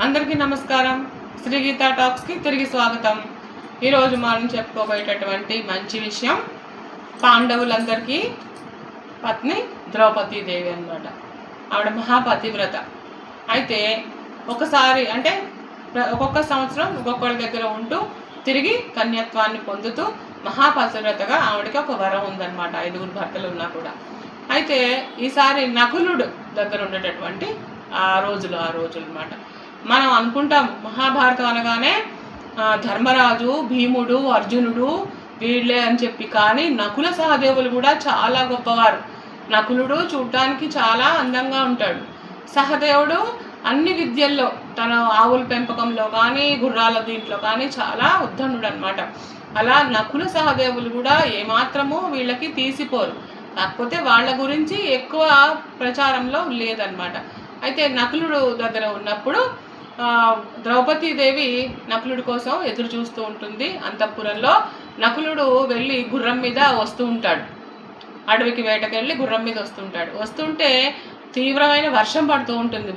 అందరికీ నమస్కారం. శ్రీ గీతా టాక్స్కి తిరిగి స్వాగతం. ఈరోజు మనం చెప్పుకోబోయేటటువంటి మంచి విషయం పాండవులందరికీ పత్ని ద్రౌపదీదేవి అన్నమాట. ఆవిడ మహాపతివ్రత. అయితే ఒకసారి అంటే ఒక్కొక్క సంవత్సరం ఒక్కొక్కరి దగ్గర ఉంటూ తిరిగి కన్యత్వాన్ని పొందుతూ మహాపతివ్రతగా ఆవిడకి ఒక వరం ఉందన్నమాట, 5 భర్తలు ఉన్నా కూడా. అయితే ఈసారి నకులుడు దగ్గర ఉండేటటువంటి ఆ రోజులు అన్నమాట. మనం అనుకుంటాం మహాభారతం అనగానే ధర్మరాజు, భీముడు, అర్జునుడు వీళ్ళే అని చెప్పి, కానీ నకుల సహదేవులు కూడా చాలా గొప్పవారు. నకులుడు చూడటానికి చాలా అందంగా ఉంటాడు. సహదేవుడు అన్ని విద్యల్లో, తన ఆవుల పెంపకంలో కానీ గుర్రాల దీంట్లో కానీ చాలా ఉద్ధనుడు అనమాట. అలా నకుల సహదేవులు కూడా ఏమాత్రము వీళ్ళకి తీసిపోరు. కాకపోతే వాళ్ళ గురించి ఎక్కువ ప్రచారంలో లేదనమాట. అయితే నకులుడు దగ్గర ఉన్నప్పుడు ద్రౌపదీదేవి నకులుడి కోసం ఎదురు చూస్తూ ఉంటుంది. అంతఃపురంలో నకులుడు వెళ్ళి గుర్రం మీద వస్తూ ఉంటాడు. అడవికి వేటకెళ్ళి గుర్రం మీద వస్తుంటే తీవ్రమైన వర్షం పడుతూ ఉంటుంది.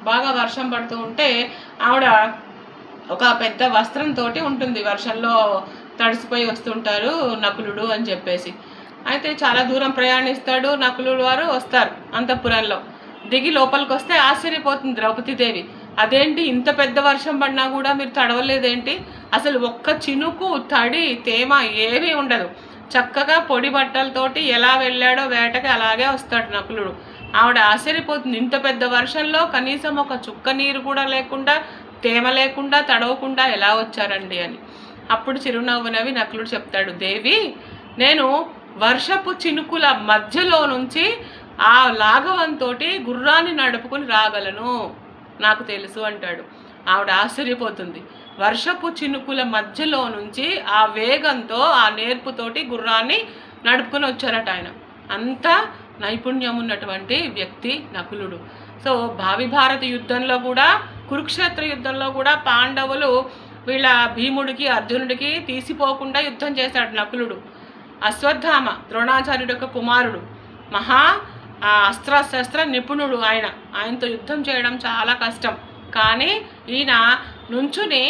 బాగా వర్షం పడుతూ ఉంటే ఆవిడ ఒక పెద్ద వస్త్రంతో ఉంటుంది. వర్షంలో తడిసిపోయి వస్తుంటారు నకులుడు అని చెప్పేసి. అయితే చాలా దూరం ప్రయాణిస్తాడు. నకులుడు వారు వస్తారు. అంతఃపురంలో దిగి లోపలికి వస్తే ఆశ్చర్యపోతుంది ద్రౌపదీదేవి. అదేంటి, ఇంత పెద్ద వర్షం పడినా కూడా మీరు తడవలేదేంటి? అసలు ఒక్క చినుకు తడి తేమ ఏమీ ఉండదు. చక్కగా పొడి బట్టలతోటి ఎలా వెళ్ళాడో వేటకి అలాగే వస్తాడు నకులుడు. ఆవిడ ఆశ్చర్యపోతుంది. ఇంత పెద్ద వర్షంలో కనీసం ఒక చుక్క నీరు కూడా లేకుండా, తేమ లేకుండా, తడవకుండా ఎలా వచ్చారండి అని. అప్పుడు చిరునవ్వు నవ్వి నకులుడు చెప్తాడు, దేవి, నేను వర్షపు చినుకుల మధ్యలో నుంచి ఆ లాఘవంతో గుర్రాన్ని నడుపుకుని రాగలను, నాకు తెలుసు అంటాడు. ఆవిడ ఆశ్చర్యపోతుంది. వర్షపు చినుకుల మధ్యలో నుంచి ఆ వేగంతో, ఆ నేర్పుతోటి గుర్రాన్ని నడుపుకొని వచ్చారట ఆయన. అంత నైపుణ్యం ఉన్నటువంటి వ్యక్తి నకులుడు. సో భావి భారత యుద్ధంలో కూడా, కురుక్షేత్ర యుద్ధంలో కూడా పాండవులు వీళ్ళ భీముడికి, అర్జునుడికి తీసిపోకుండా యుద్ధం చేశాడు నకులుడు. అశ్వత్థామ ద్రోణాచార్యుడు యొక్క కుమారుడు, మహా అస్త్రశస్త్ర నిపుణుడు. ఆయనతో యుద్ధం చేయడం చాలా కష్టం. కానీ ఈయన నుంచుని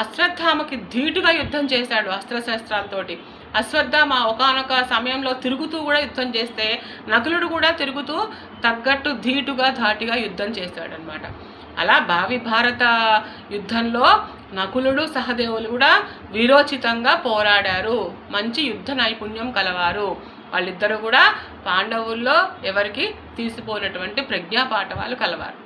అశ్వత్థామకి ధీటుగా యుద్ధం చేశాడు అస్త్రశస్త్రాలతోటి. అశ్వత్థామ ఒకానొక సమయంలో తిరుగుతూ కూడా యుద్ధం చేస్తే నకులుడు కూడా తిరుగుతూ తగ్గట్టు ధీటుగా ధాటిగా యుద్ధం చేశాడనమాట. అలా భావి భారత యుద్ధంలో నకులుడు, సహదేవులు కూడా వీరోచితంగా పోరాడారు. మంచి యుద్ధ నైపుణ్యం కలవారు. వాళ్ళిద్దరూ కూడా పాండవుల్లో ఎవరికి తీసిపోయినటువంటి ప్రజ్ఞాపాఠవాలు కలవారు.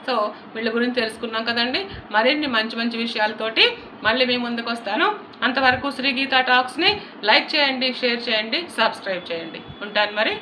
సో వీళ్ళ గురించి తెలుసుకున్నాం కదండి. మరిన్ని మంచి విషయాలతోటి మళ్ళీ మీ ముందుకు వస్తాను. అంతవరకు శ్రీ గీతా టాక్స్ని లైక్ చేయండి, షేర్ చేయండి, సబ్స్క్రైబ్ చేయండి. ఉంటాను మరి.